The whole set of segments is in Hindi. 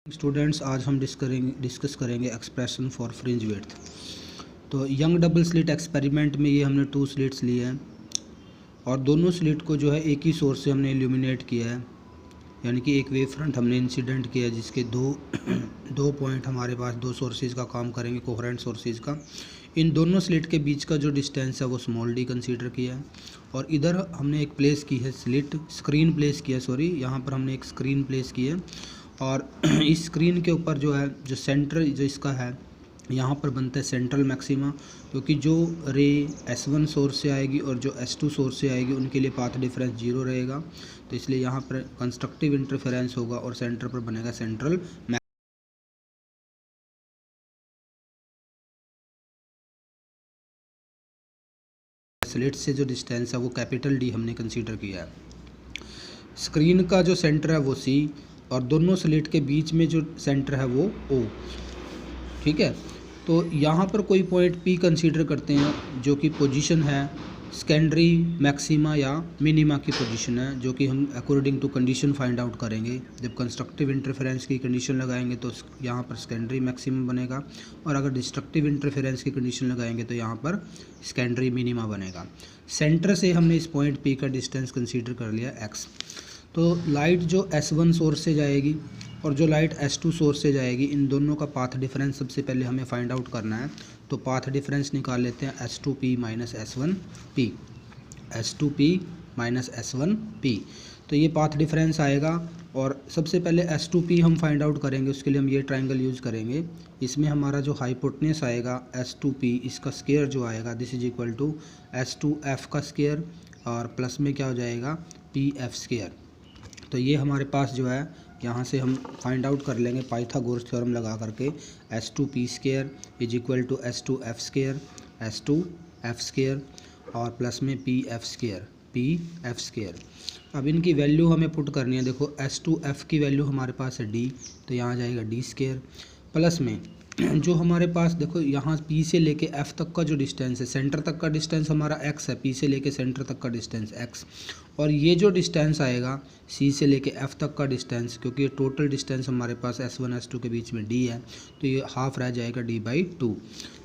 स्टूडेंट्स, आज हम डिस्कस करेंगे एक्सप्रेशन फॉर फ्रिंज विड्थ। तो यंग डबल स्लिट एक्सपेरिमेंट में ये हमने 2 स्लिट्स लिए हैं और दोनों स्लिट को जो है एक ही सोर्स से हमने इल्यूमिनेट किया है, यानी कि एक वेव फ्रंट हमने इंसिडेंट किया है जिसके दो पॉइंट हमारे पास 2 सोर्सेज का काम करेंगे, कोहेरेंट सोर्सेज का। इन दोनों स्लिट के बीच का जो डिस्टेंस है वो स्मॉल डी कंसीडर किया है और इधर हमने एक प्लेस की है स्क्रीन प्लेस किया है, यहाँ पर हमने एक स्क्रीन प्लेस की है और इस स्क्रीन के ऊपर जो है जो सेंटर जो इसका है यहाँ पर बनता है सेंट्रल मैक्सिमा, क्योंकि जो रे S1 सोर्स से आएगी और जो S2 सोर्स से आएगी उनके लिए पाथ डिफरेंस 0 रहेगा, तो इसलिए यहाँ पर कंस्ट्रक्टिव इंटरफेरेंस होगा और सेंटर पर बनेगा सेंट्रल। स्लिट से जो डिस्टेंस है वो कैपिटल D हमने कंसीडर किया है। स्क्रीन का जो सेंटर है वो C और दोनों स्लिट के बीच में जो सेंटर है वो O। ठीक है, तो यहाँ पर कोई पॉइंट P कंसीडर करते हैं जो कि पोजीशन है सेकेंडरी मैक्सिमा या मिनिमा की पोजीशन है, जो कि हम according to condition find out करेंगे। जब कंस्ट्रक्टिव इंटरफेरेंस की कंडीशन लगाएंगे तो यहाँ पर सेकेंडरी मैक्सिमा बनेगा और अगर डिस्ट्रक्टिव इंटरफेरेंस की कंडीशन लगाएंगे तो यहाँ पर सेकेंडरी मिनिमा बनेगा। सेंटर से हमने इस पॉइंट P का डिस्टेंस कंसीडर कर लिया x। तो लाइट जो S1 सोर्स से जाएगी और जो लाइट S2 सोर्स से जाएगी, इन दोनों का पाथ डिफरेंस सबसे पहले हमें फाइंड आउट करना है। तो पाथ डिफरेंस निकाल लेते हैं S2P minus S1P, S2P minus S1P। तो ये पाथ डिफरेंस आएगा और सबसे पहले S2P हम फाइंड आउट करेंगे, उसके लिए हम ये ट्राइंगल यूज़ करेंगे। इसमें हमारा जो हाइपोटेनस आएगा S2P, इसका स्केयर जो आएगा this is equal to S2F का स्केयर और प्लस में क्या हो जाएगा PF स्केयर। तो ये हमारे पास जो है यहाँ से हम फाइंड आउट कर लेंगे पाइथागोरस थ्योरम लगा करके S2P square is equal to S2F square और प्लस में PF स्केयर। अब इनकी वैल्यू हमें पुट करनी है। देखो S2F की वैल्यू हमारे पास है D, तो यहाँ जाएगा D स्केयर प्लस में जो हमारे पास देखो यहाँ P से लेके F तक का जो डिस्टेंस है, सेंटर तक का डिस्टेंस हमारा x है, P से लेके सेंटर तक का डिस्टेंस x, और ये जो डिस्टेंस आएगा C से लेके F तक का डिस्टेंस, क्योंकि ये टोटल डिस्टेंस हमारे पास S1 S2 के बीच में D है, तो ये हाफ रह जाएगा D/2।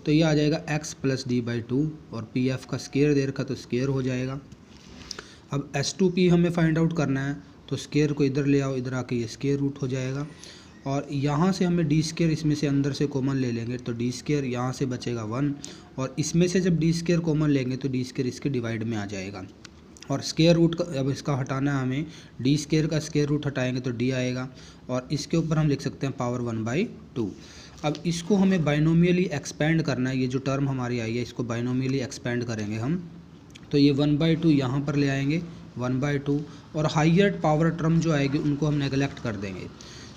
तो ये आ जाएगा x प्लस D/2 और PF का स्केयर दे रखा तो स्केयर हो जाएगा। अब S2P हमें फाइंड आउट करना है, तो स्केयर को इधर ले आओ, इधर आके ये स्केयर रूट हो जाएगा और यहाँ से हमें D स्केयर इसमें से अंदर से कॉमन ले लेंगे तो D स्केयर यहाँ से बचेगा 1 और इसमें से जब D स्केयर कॉमन लेंगे तो D स्केयर इसके डिवाइड में आ जाएगा और स्केयर रूट का अब इसका हटाना है हमें, D स्केयर का स्केयर रूट हटाएंगे तो D आएगा और इसके ऊपर हम लिख सकते हैं पावर 1/2। अब इसको हमें बाइनोमियली एक्सपेंड करना है, ये जो टर्म हमारी आई है इसको बाइनोमियली एक्सपेंड करेंगे हम, तो ये 1/2 यहाँ पर ले आएंगे 1/2 और हाइयर पावर टर्म जो आएगी उनको हम नेगलेक्ट कर देंगे।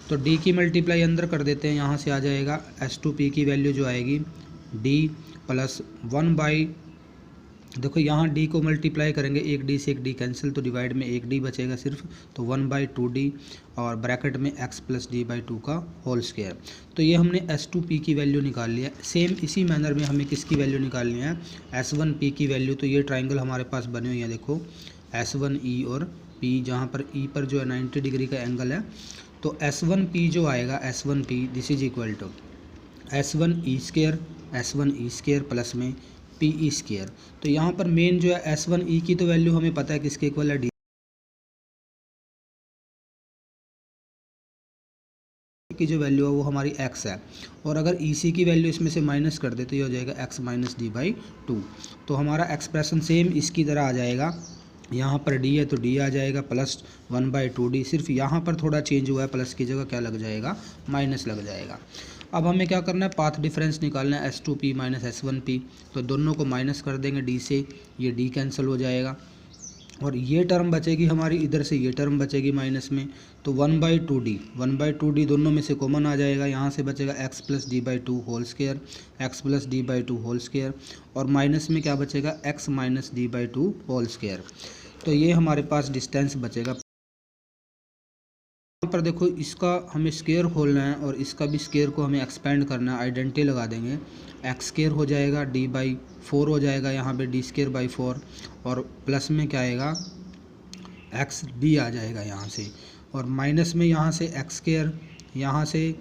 तो D की मल्टीप्लाई अंदर कर देते हैं, यहाँ से आ जाएगा S2P की वैल्यू जो आएगी D प्लस 1/, देखो यहाँ D को मल्टीप्लाई करेंगे, एक D से एक D कैंसिल, तो डिवाइड में एक D बचेगा सिर्फ, तो 1/2D और ब्रैकेट में x प्लस D/2 का होल स्क्वायर। तो ये हमने S2P की वैल्यू निकाल लिया। सेम इसी मैनर में हमें किसकी वैल्यू निकालनी है, S1P की वैल्यू। तो ये ट्राइंगल हमारे पास बने हुई है, देखो S1E और P, जहाँ पर E पर जो है 90 डिग्री का एंगल है, तो S1P जो आएगा S1P this is equal to S1E square plus में PE स्केयर। तो यहाँ पर मेन जो है S1E की तो वैल्यू हमें पता है किसके इक्वल है, D की जो वैल्यू है वो हमारी x है और अगर EC की वैल्यू इसमें से माइनस कर दे तो ये हो जाएगा x माइनस D/2। तो हमारा एक्सप्रेशन सेम इसकी तरह आ जाएगा, यहाँ पर D है तो D आ जाएगा प्लस 1/2D, सिर्फ यहाँ पर थोड़ा चेंज हुआ है, प्लस की जगह क्या लग जाएगा माइनस लग जाएगा। अब हमें क्या करना है, पाथ डिफरेंस निकालना है S2P माइनस S1P, तो दोनों को माइनस कर देंगे D से, ये D कैंसिल हो जाएगा और ये टर्म बचेगी हमारी, इधर से ये टर्म बचेगी माइनस में, तो 1/2D दोनों में से कॉमन आ जाएगा, यहाँ से बचेगा x plus D/2 whole square और माइनस में क्या बचेगा x minus D/2 whole square. तो ये हमारे पास डिस्टेंस बचेगा। यहाँ पर देखो इसका हमें स्केयर खोलना है और इसका भी स्केयर को हमें एक्सपेंड करना है, आइडेंटिटी लगा देंगे, x स्केयर हो जाएगा D/4 हो जाएगा, यहाँ पे D स्केयर बाई 4 और प्लस में क्या आएगा x D आ जाएगा यहाँ से और माइनस में यहाँ से x स्केयर यहाँ से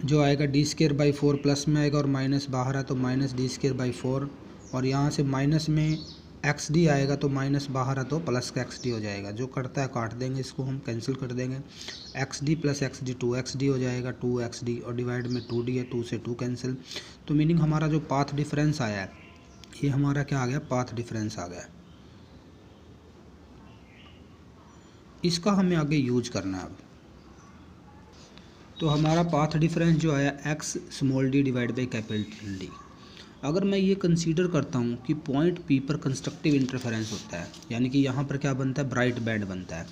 जो आएगा डी स्क्र बाई 4 प्लस में आएगा और माइनस बाहर है तो माइनस डी स्क्र बाई 4, और यहाँ से माइनस में एक्स डी आएगा तो माइनस बाहर है तो प्लस का एक्स डी हो जाएगा। जो करता है काट देंगे, इसको हम कैंसिल कर देंगे। X D plus x D 2xd हो जाएगा, 2xd और डिवाइड में 2d है, 2 से 2 कैंसिल। तो मीनिंग हमारा जो पाथ डिफरेंस आया है ये हमारा क्या आ गया, पाथ डिफरेंस आ गया। इसका हमें आगे यूज करना है अब। तो हमारा पाथ डिफरेंस जो आया x small D divide by capital D. अगर मैं ये कंसीडर करता हूँ कि पॉइंट पी पर कंस्ट्रक्टिव इंटरफेरेंस होता है, यानी कि यहाँ पर क्या बनता है, ब्राइट बैंड बनता है।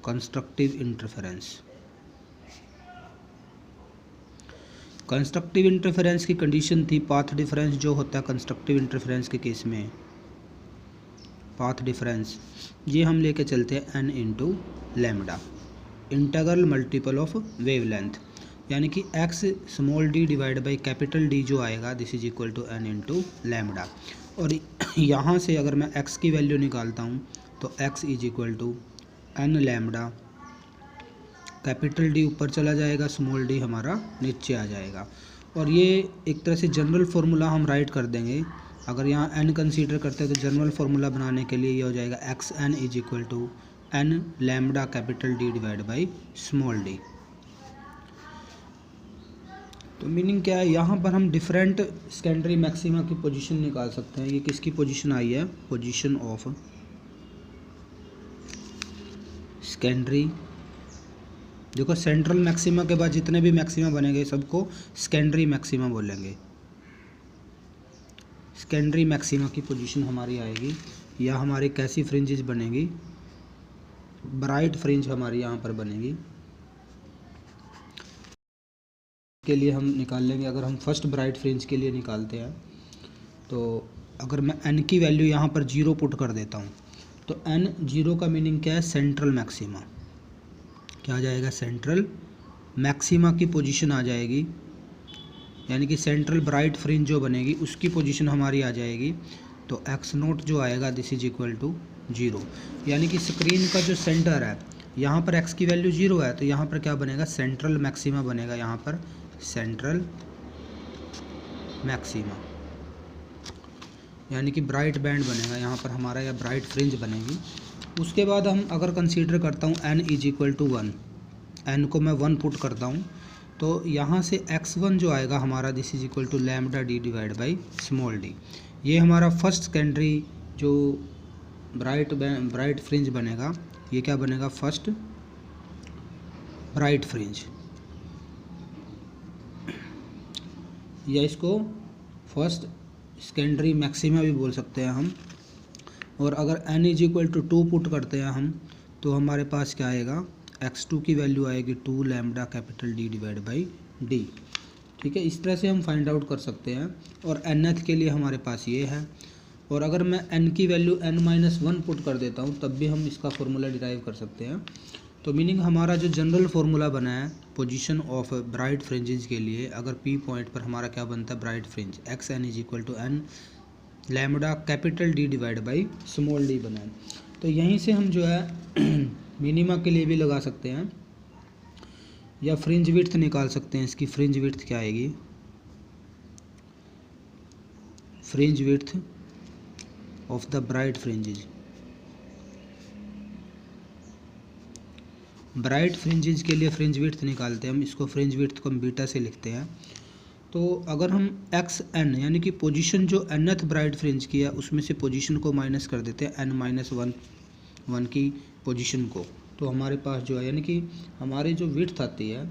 कंस्ट्रक्टिव इंटरफेरेंस, कंस्ट्रक्टिव इंटरफेरेंस की कंडीशन थी पाथ डिफरेंस जो होता है कंस्ट्रक्टिव इंटरफेरेंस के केस में, पाथ डिफरेंस ये हम लेके चलते हैं n into lambda integral multiple of wavelength, यानी कि x small D divide by capital D जो आएगा this is equal to n into lambda. और यहाँ से अगर मैं x की वैल्यू निकालता हूँ तो x is equal to n lambda, capital D ऊपर चला जाएगा, स्मॉल डी हमारा नीचे आ जाएगा। और ये एक तरह से जनरल फार्मूला हम राइट कर देंगे। अगर यहाँ n कंसीडर करते हैं तो जनरल फार्मूला बनाने के लिए ये हो जाएगा x n is equal to n lambda capital D divide by small D. तो मीनिंग क्या है, यहाँ पर हम डिफरेंट सेकेंडरी मैक्सिमा की पोजीशन निकाल सकते हैं। ये किसकी पोजीशन आई है, पोजीशन ऑफ सेकेंडरी। देखो सेंट्रल मैक्सिमा के बाद जितने भी मैक्सिमा बनेंगे सबको सेकेंडरी मैक्सिमा बोलेंगे। सेकेंडरी मैक्सिमा की पोजीशन हमारी आएगी, या हमारी कैसी फ्रिंजेस बनेगी, ब्राइट फ्रिंज हमारी यहाँ पर बनेगी। के लिए हम निकाल लेंगे, अगर हम फर्स्ट ब्राइट फ्रिंज के लिए निकालते हैं तो अगर मैं n की वैल्यू यहाँ पर 0 पुट कर देता हूँ तो n 0 का मीनिंग क्या है, सेंट्रल मैक्सिमा। क्या आ जाएगा, सेंट्रल मैक्सिमा की पोजीशन आ जाएगी, यानी कि सेंट्रल ब्राइट फ्रिंज जो बनेगी उसकी पोजीशन हमारी आ जाएगी। तो x नोट जो आएगा दिस इज इक्वल टू 0, यानी कि स्क्रीन का जो सेंटर है यहाँ पर x की वैल्यू 0 है तो यहाँ पर क्या बनेगा, सेंट्रल मैक्सिमा बनेगा। यहाँ पर सेंट्रल मैक्सिमा यानी कि ब्राइट बैंड बनेगा यहाँ पर हमारा, या ब्राइट फ्रिंज बनेगी। उसके बाद हम अगर कंसीडर करता हूँ n is equal to 1, n को मैं 1 पुट करता हूँ तो यहाँ से x1 जो आएगा हमारा this is equal to lambda D divide by small D. ये हमारा फर्स्ट सेकेंडरी जो ब्राइट फ्रिंज बनेगा, ये क्या बनेगा, फर्स्ट ब्राइट फ्रिंज, या इसको फर्स्ट सेकेंडरी मैक्सिमा भी बोल सकते हैं हम। और अगर n is equal to 2 put करते हैं हम तो हमारे पास क्या आएगा, x2 की वैल्यू आएगी 2 lambda capital D divide by D. ठीक है, इस तरह से हम फाइंड आउट कर सकते हैं। और nth के लिए हमारे पास ये है। और अगर मैं n की वैल्यू n-1 पुट कर देता हूँ तब भी हम इसका फॉर्मूला डिराइव कर सकते हैं। तो मीनिंग हमारा जो जनरल फार्मूला बना है पोजीशन ऑफ ब्राइट फ्रिंजेस के लिए, अगर p पॉइंट पर हमारा क्या बनता है, bright fringe x n is equal to n lambda capital D divide by small D बना है। तो यहीं से हम जो है मिनिमा के लिए भी लगा सकते हैं, या फ्रिंज विड्थ निकाल सकते हैं। इसकी फ्रिंज विड्थ क्या आएगी, fringe width of the bright fringes, bright fringes के लिए फ्रिंज विड्थ निकालते हैं हम। इसको फ्रिंज विड्थ को हम बीटा से लिखते हैं। तो अगर हम एक्स एन यानी कि पोजीशन जो nth ब्राइट फ्रिंज की है उसमें से पोजीशन को माइनस कर देते हैं n-1 की पोजीशन को, तो हमारे पास जो है यानी कि हमारी जो विड्थ आती है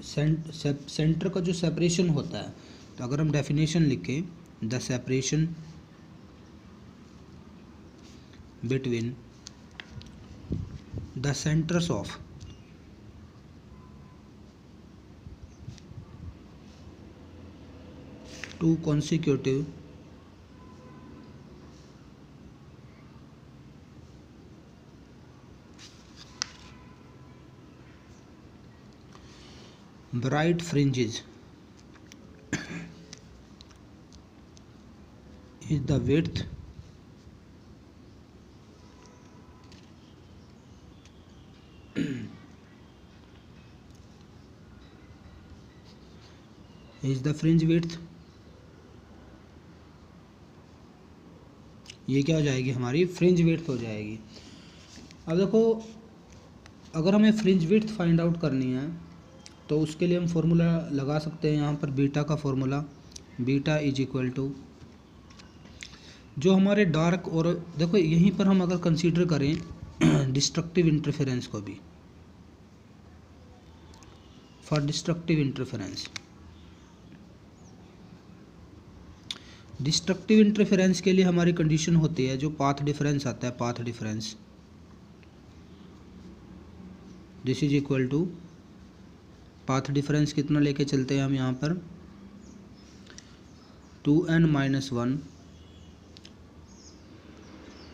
सेंटर का जो सेपरेशन होता है, तो अगर हम डेफिनेशन लिखें, the separation between the centres of two consecutive bright fringes is the width is the fringe width, ये क्या हो जाएगी हमारी फ्रिंज विड्थ हो जाएगी। अब देखो अगर हमें फ्रिंज विड्थ फाइंड आउट करनी है तो उसके लिए हम फॉर्मूला लगा सकते हैं यहाँ पर बीटा का formula, beta is equal to जो हमारे डार्क, और देखो यहीं पर हम अगर कंसीडर करें डिस्ट्रक्टिव इंटरफेरेंस को भी, for destructive interference, destructive interference के लिए हमारी कंडीशन होती है जो पाथ डिफरेंस आता है, path difference, this is equal to path difference कितना लेके चलते हैं हम यहाँ पर 2n-1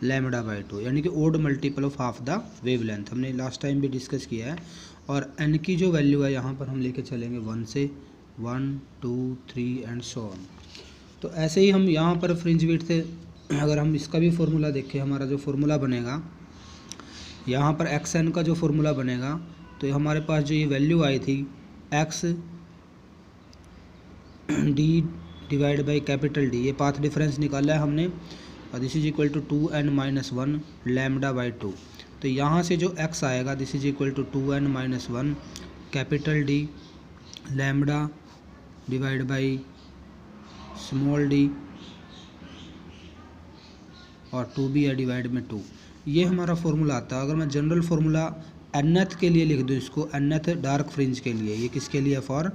लैम्बडा बाई 2, यानी कि odd multiple of half the wavelength, हमने लास्ट टाइम भी डिस्कस किया है। और n की जो वैल्यू है यहाँ पर हम लेके चलेंगे 1 से 1 2 3 एंड सो ऑन। तो ऐसे ही हम यहाँ पर फ्रिंज विड्थ से अगर हम इसका भी फॉर्मूला देखें, हमारा जो फॉर्मूला बनेगा यहाँ पर xn का जो फॉर्मूला बनेगा, तो हमारे पास जो ये वैल्यू आई थी x d divide by capital D, ये पाथ डिफरेंस निकाला है हमने, और this is equal to 2n-1 lambda by 2। तो यहाँ से जो x आएगा this is equal to 2n-1 capital D lambda divide by small d और 2b है डिवाइड में 2, ये हमारा फॉर्मूला आता है। अगर मैं जनरल फार्मूला nth के लिए लिख दूँ इसको, nth डार्क फ्रिंज के लिए, ये किसके लिए, फॉर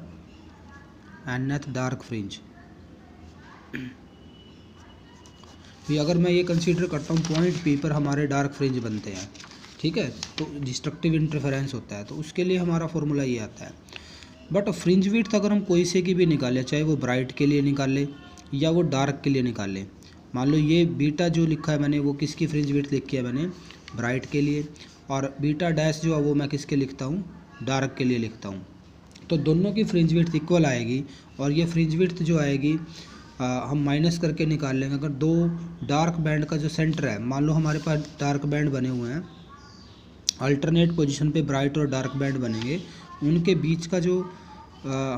nth डार्क फ्रिंज, भी अगर मैं ये कंसीडर करता हूँ पॉइंट P पर हमारे डार्क फ्रिंज बनते हैं, ठीक है, तो डिस्ट्रक्टिव इंटरफेरेंस होता है, तो उसके लिए हमारा फॉर्मूला ये आता है। बट फ्रिंज विड्थ अगर हम कोई से की भी निकालें, चाहे वो ब्राइट के लिए निकाले या वो डार्क के लिए निकाले, मान लो ये बीटा जो लिखा है मैंने वो किसकी फ्रिंज विड्थ लिखी है मैंने, ब्राइट के लिए, और बीटा डैश जो है वो मैं किसके लिखता हूँ, डार्क के लिए लिखता हूँ। तो दोनों की फ्रिंज विड्थ इक्वल आएगी, और ये फ्रिंज विड्थ जो आएगी हम माइनस करके निकाल लेंगे। अगर दो डार्क बैंड का जो सेंटर है, मान लो हमारे पास डार्क बैंड बने हुए हैं, अल्टरनेट पोजीशन पे ब्राइट और डार्क बैंड बनेंगे, उनके बीच का जो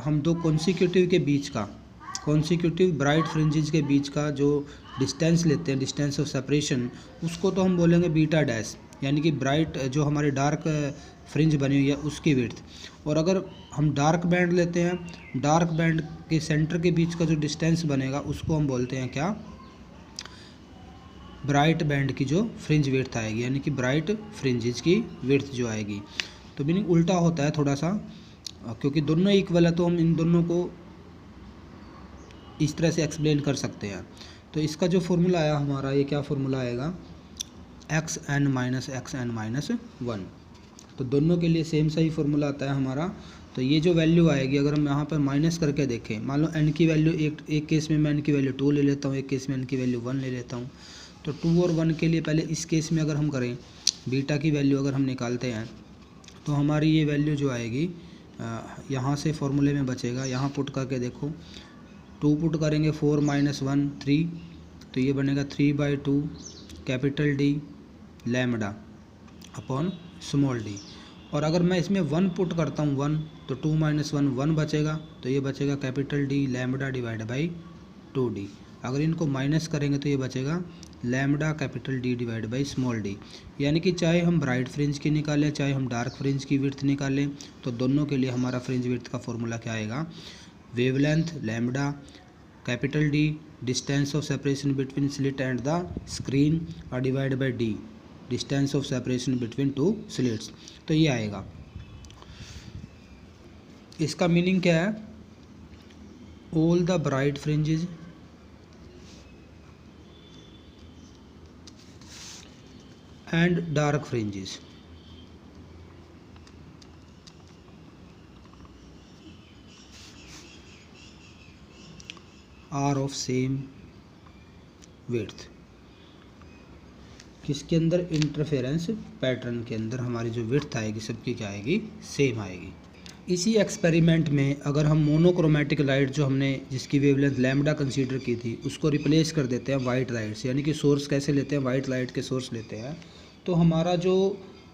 हम दो कॉन्सिक्यूटिव के बीच का, कॉन्सिक्यूटिव ब्राइट फ्रिंजेस के बीच का जो डिस्टेंस लेते हैं, डिस्टेंस ऑफ सेपरेशन, उसको तो हम बोलेंगे बीटा डैश, यानी कि ब्राइट जो हमारे डार्क फ्रिंज बनी हुई है उसकी विड्थ। और अगर हम डार्क बैंड लेते हैं, डार्क बैंड के सेंटर के बीच का जो डिस्टेंस बनेगा उसको हम बोलते हैं क्या, ब्राइट बैंड की जो फ्रिंज विड्थ आएगी, यानी कि ब्राइट फ्रिंजेस की विड्थ जो आएगी। तो मीनिंग उल्टा होता है थोड़ा सा, क्योंकि दोनों इक्वल है तो हम इन दोनों को इस तरह से एक्सप्लेन कर सकते हैं। तो इसका जो फॉर्मूला आया हमारा, ये क्या फॉर्मूला आएगा, xn-1। तो दोनों के लिए सेम सा ही फॉर्मूला आता है हमारा। तो ये जो वैल्यू आएगी, अगर हम यहाँ पर माइनस करके देखें, मान लो n की वैल्यू एक केस में मैं n की वैल्यू 2 ले लेता हूँ, एक केस में n की वैल्यू 1 ले लेता हूँ। तो 2 और 1 के लिए पहले इस केस में अगर हम करें, बीटा की वैल्यू अगर हम निकालते हैं, तो हमारी ये वैल्यू जो आएगी यहाँ से फॉर्मूले में बचेगा, यहाँ पुट करके देखो, 2 पुट करेंगे 4 - 1 3, तो ये बनेगा 3/2 capital D lambda upon small d। और अगर मैं इसमें 1 पुट करता हूँ 1, तो 2 - 1 1 बचेगा, तो ये बचेगा capital D lambda divide by 2d। अगर इनको माइनस करेंगे तो ये बचेगा lambda capital D divide by small d। यानी कि चाहे हम ब्राइट फ्रिंज की निकालें, चाहे हम डार्क फ्रिंज की विड्थ निकालें, तो दोनों के लिए हमारा फ्रिंज विड्थ का फॉर्मूला क्या आएगा, wavelength lambda capital D distance of separation between slit and the screen और divide by D distance of separation between 2 slits. तो ये आएगा। इसका मीनिंग क्या है, all the bright fringes and dark fringes are of same width. किसके अंदर, इंटरफेरेंस पैटर्न के अंदर हमारी जो विड्थ आएगी सबकी क्या आएगी, सेम आएगी। इसी एक्सपेरिमेंट में अगर हम मोनोक्रोमेटिक लाइट जो हमने जिसकी वेवलेंथ लैम्बडा कंसीडर की थी उसको रिप्लेस कर देते हैं वाइट लाइट से, यानी कि सोर्स कैसे लेते हैं, वाइट लाइट के सोर्स लेते हैं, तो हमारा जो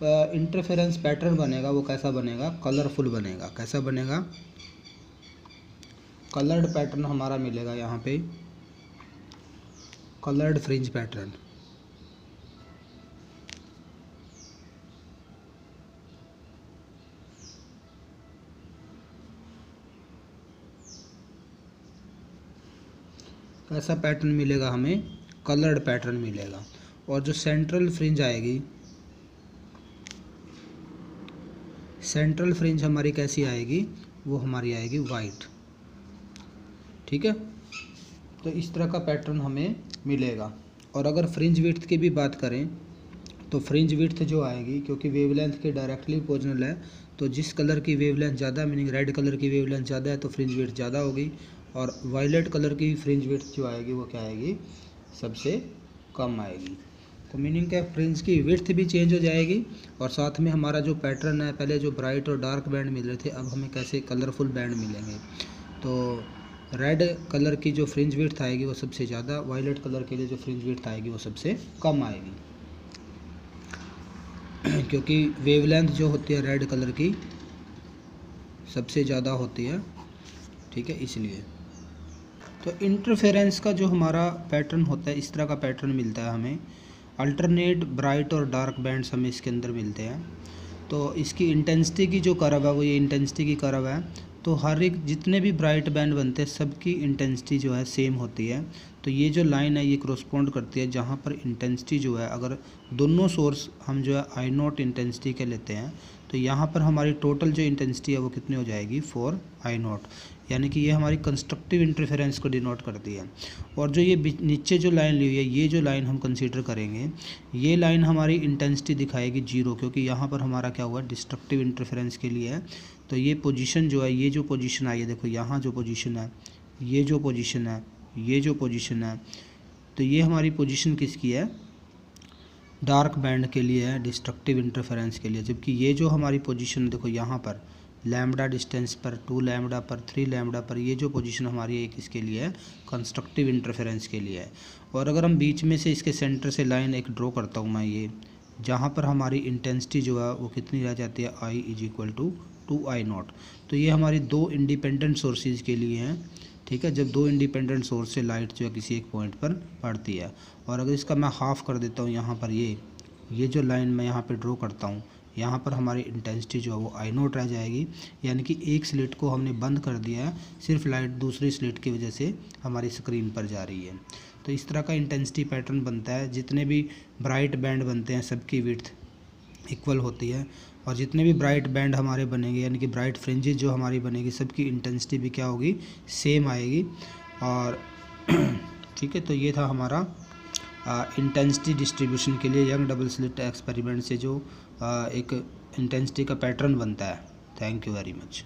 इंटरफेरेंस पैटर्न बनेगा वो कैसा बनेगा, कलरफुल बनेगा। कैसा बनेगा, कलर्ड पैटर्न हमारा मिलेगा यहाँ पे, कलर्ड फ्रिंज पैटर्न। कैसा पैटर्न मिलेगा हमें? कलर्ड पैटर्न मिलेगा। और जो सेंट्रल फ्रिंज आएगी, सेंट्रल फ्रिंज हमारी कैसी आएगी? वो हमारी आएगी वाइट। ठीक है, तो इस तरह का पैटर्न हमें मिलेगा। और अगर फ्रिंज विड्थ की भी बात करें तो फ्रिंज विड्थ जो आएगी, क्योंकि वेवलेंथ के डायरेक्टली प्रोपोर्शनल है, तो जिस कलर की वेवलेंथ ज़्यादा, मीनिंग रेड कलर की वेवलेंथ ज़्यादा है, तो फ्रिंज विड्थ ज़्यादा होगी। और वायलेट कलर की फ्रिंज विड्थ जो आएगी वो क्या आएगी? सबसे कम आएगी। तो मीनिंग क्या, फ्रिंज की विड्थ भी चेंज हो जाएगी और साथ में हमारा जो पैटर्न है, पहले जो ब्राइट और डार्क बैंड मिल रहे थे, अब हमें कैसे कलरफुल बैंड मिलेंगे। तो रेड कलर की जो फ्रिंज विड्थ आएगी वो सबसे ज़्यादा, वायलेट कलर के लिए जो फ्रिंज विड्थ आएगी वो सबसे कम आएगी, क्योंकि वेवलेंथ जो होती है रेड कलर की सबसे ज़्यादा होती है। ठीक है, इसलिए तो इंटरफेरेंस का जो हमारा पैटर्न होता है, इस तरह का पैटर्न मिलता है हमें। अल्टरनेट ब्राइट और डार्क बैंड्स हमें इसके अंदर मिलते हैं। तो इसकी इंटेंसिटी की जो कर्व है वो ये इंटेंसिटी की कर्व है। तो हर एक जितने भी ब्राइट बैंड बनते हैं सबकी इंटेंसिटी जो है सेम होती है। तो ये जो लाइन है ये करस्पॉन्ड करती है जहाँ पर इंटेंसिटी जो है, अगर दोनों सोर्स हम जो है आई नॉट इंटेंसिटी के लेते हैं, तो यहाँ पर हमारी टोटल जो इंटेंसिटी है वो कितनी हो जाएगी? 4 आई नॉट। यानी कि ये हमारी कंस्ट्रक्टिव इंटरफेरेंस को डिनोट करती है। और जो ये नीचे जो लाइन ली हुई है, ये जो लाइन हम कंसीडर करेंगे, ये लाइन हमारी इंटेंसिटी दिखाएगी 0, क्योंकि यहाँ पर हमारा क्या हुआ? डिस्ट्रक्टिव इंटरफेरेंस के लिए है। तो ये पोजीशन जो है, ये जो पोजीशन आई है, देखो यहाँ जो पोजीशन है, ये जो पोजीशन है, ये जो पोजीशन है, तो ये हमारी पोजीशन किसकी है? डार्क बैंड के लिए है, डिस्ट्रक्टिव इंटरफेरेंस के लिए। जबकि ये जो हमारी पोजीशन देखो यहाँ पर लैम्बडा डिस्टेंस पर, 2 लैम्बडा पर, 3 लैम्बडा पर, ये जो पोजीशन हमारी एक इसके लिए है, कंस्ट्रक्टिव इंटरफेरेंस के लिए है। और अगर हम बीच में से इसके सेंटर से लाइन एक ड्रॉ करता हूँ मैं, ये जहाँ पर हमारी इंटेंसिटी जो है वो कितनी रह जाती है? I = 2I0। तो ये हमारी 2 इंडिपेंडेंट सोर्सेज के लिए हैं। ठीक है, जब 2 इंडिपेंडेंट सोर्स से लाइट जो है किसी एक पॉइंट पर पड़ती है। और अगर इसका मैं हाफ़ कर देता हूँ, यहाँ पर ये जो लाइन मैं यहाँ पे ड्रॉ करता हूँ, यहाँ पर हमारी इंटेंसिटी जो है वो I0 रह जाएगी। यानी कि एक स्लिट को हमने बंद कर दिया है, सिर्फ लाइट दूसरी स्लिट की वजह से हमारी स्क्रीन पर जा रही है। तो इस तरह का इंटेंसिटी पैटर्न बनता है। जितने भी ब्राइट बैंड बनते हैं सबकी विड्थ इक्वल होती है, और जितने भी ब्राइट बैंड हमारे बनेंगे, यानी कि ब्राइट फ्रिंजेस जो हमारी बनेगी, सबकी इंटेंसिटी भी क्या होगी? सेम आएगी। और ठीक है, तो ये था हमारा इंटेंसिटी डिस्ट्रीब्यूशन के लिए यंग डबल स्लिट एक्सपेरिमेंट से जो एक इंटेंसिटी का पैटर्न बनता है। Thank you very much.